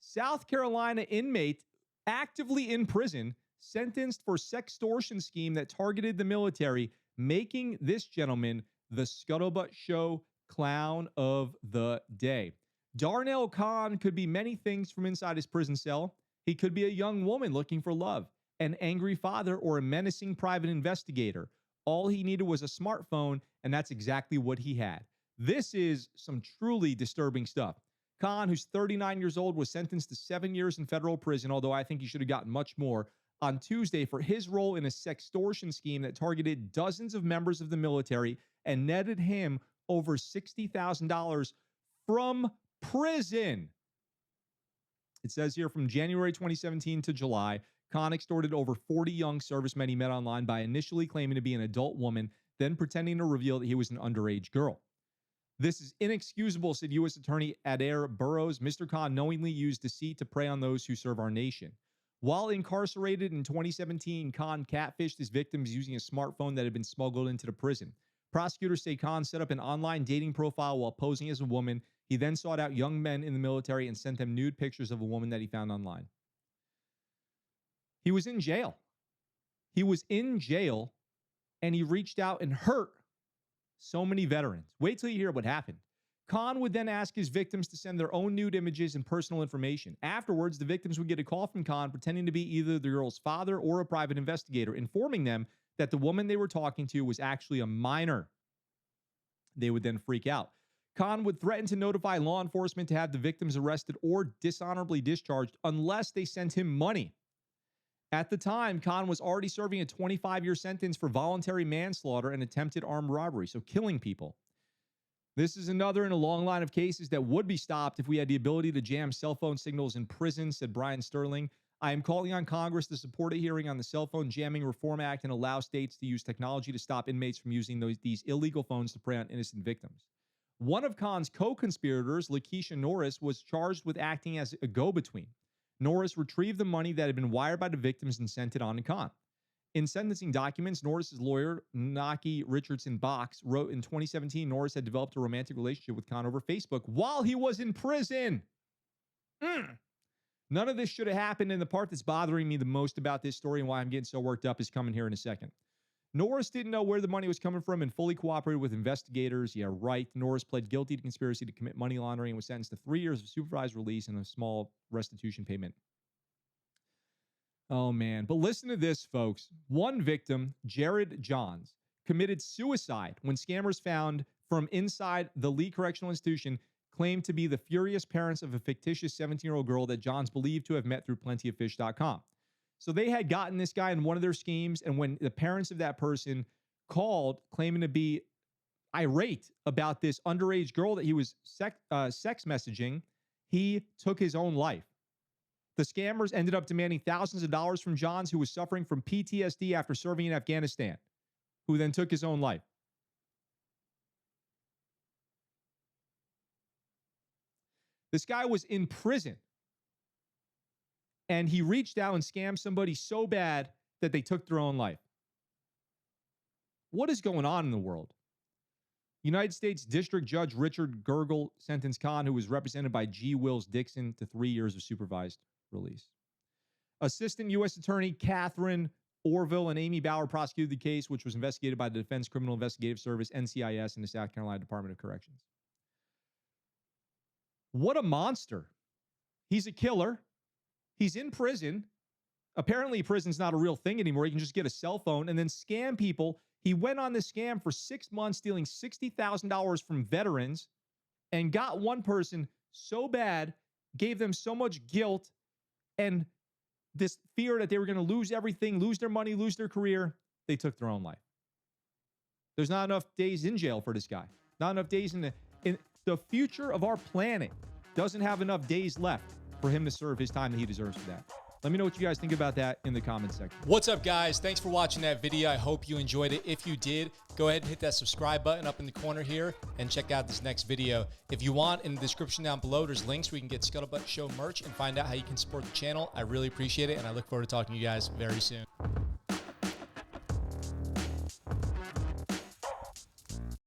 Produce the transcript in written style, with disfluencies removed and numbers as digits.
South Carolina inmate actively in prison, sentenced for sextortion scheme that targeted the military, making this gentleman the Scuttlebutt Show clown of the day. Darnell Khan could be many things from inside his prison cell. He could be a young woman looking for love, an angry father, or a menacing private investigator. All he needed was a smartphone, and that's exactly what he had. This is some truly disturbing stuff. Khan, who's 39 years old, was sentenced to 7 years in federal prison, although I think he should have gotten much more, on Tuesday for his role in a sextortion scheme that targeted dozens of members of the military and netted him over $60,000 from prison. It says here from January 2017 to July, Khan extorted over 40 young servicemen he met online by initially claiming to be an adult woman, then pretending to reveal that he was an underage girl. This is inexcusable, said U.S. Attorney Adair Burrows. Mr. Khan knowingly used deceit to prey on those who serve our nation. While incarcerated in 2017, Khan catfished his victims using a smartphone that had been smuggled into the prison. Prosecutors say Khan set up an online dating profile while posing as a woman. He then sought out young men in the military and sent them nude pictures of a woman that he found online. He was in jail. He was in jail, and he reached out and hurt so many veterans. Wait till you hear what happened. Khan would then ask his victims to send their own nude images and personal information. Afterwards, the victims would get a call from Khan pretending to be either the girl's father or a private investigator, informing them that the woman they were talking to was actually a minor. They would then freak out. Khan would threaten to notify law enforcement to have the victims arrested or dishonorably discharged unless they sent him money. At the time, Khan was already serving a 25-year sentence for voluntary manslaughter and attempted armed robbery, so killing people. This is another in a long line of cases that would be stopped if we had the ability to jam cell phone signals in prison, said Brian Sterling. I am calling on Congress to support a hearing on the Cell Phone Jamming Reform Act and allow states to use technology to stop inmates from using these illegal phones to prey on innocent victims. One of Khan's co-conspirators, Lakeisha Norris, was charged with acting as a go-between. Norris retrieved the money that had been wired by the victims and sent it on to Khan. In sentencing documents, Norris's lawyer, Naki Richardson Box, wrote in 2017 Norris had developed a romantic relationship with Khan over Facebook while he was in prison. None of this should have happened, and the part that's bothering me the most about this story and why I'm getting so worked up is coming here in a second. Norris didn't know where the money was coming from and fully cooperated with investigators. Yeah, right. Norris pled guilty to conspiracy to commit money laundering and was sentenced to 3 years of supervised release and a small restitution payment. Oh, man. But listen to this, folks. One victim, Jared Johns, committed suicide when scammers found from inside the Lee Correctional Institution claimed to be the furious parents of a fictitious 17-year-old girl that Johns believed to have met through plentyoffish.com. So they had gotten this guy in one of their schemes, and when the parents of that person called claiming to be irate about this underage girl that he was sex messaging, he took his own life. The scammers ended up demanding thousands of dollars from Johns, who was suffering from PTSD after serving in Afghanistan, who then took his own life. This guy was in prison, and he reached out and scammed somebody so bad that they took their own life. What is going on in the world? United States District Judge Richard Gergel sentenced Khan, who was represented by G. Wills Dixon, to 3 years of supervised release. Assistant U.S. Attorney Catherine Orville and Amy Bauer prosecuted the case, which was investigated by the Defense Criminal Investigative Service, NCIS, and the South Carolina Department of Corrections. What a monster. He's a killer. He's in prison. Apparently, prison's not a real thing anymore. You can just get a cell phone and then scam people. He went on this scam for 6 months, stealing $60,000 from veterans, and got one person so bad, gave them so much guilt and this fear that they were going to lose everything, lose their money, lose their career, they took their own life. There's not enough days in jail for this guy. Not enough days in the future of our planet doesn't have enough days left for him to serve his time that he deserves for that. Let me know what you guys think about that in the comments section. What's up, guys? Thanks for watching that video. I hope you enjoyed it. If you did, go ahead and hit that subscribe button up in the corner here and check out this next video. If you want, in the description down below, there's links where you can get Scuttlebutt Show merch and find out how you can support the channel. I really appreciate it, and I look forward to talking to you guys very soon.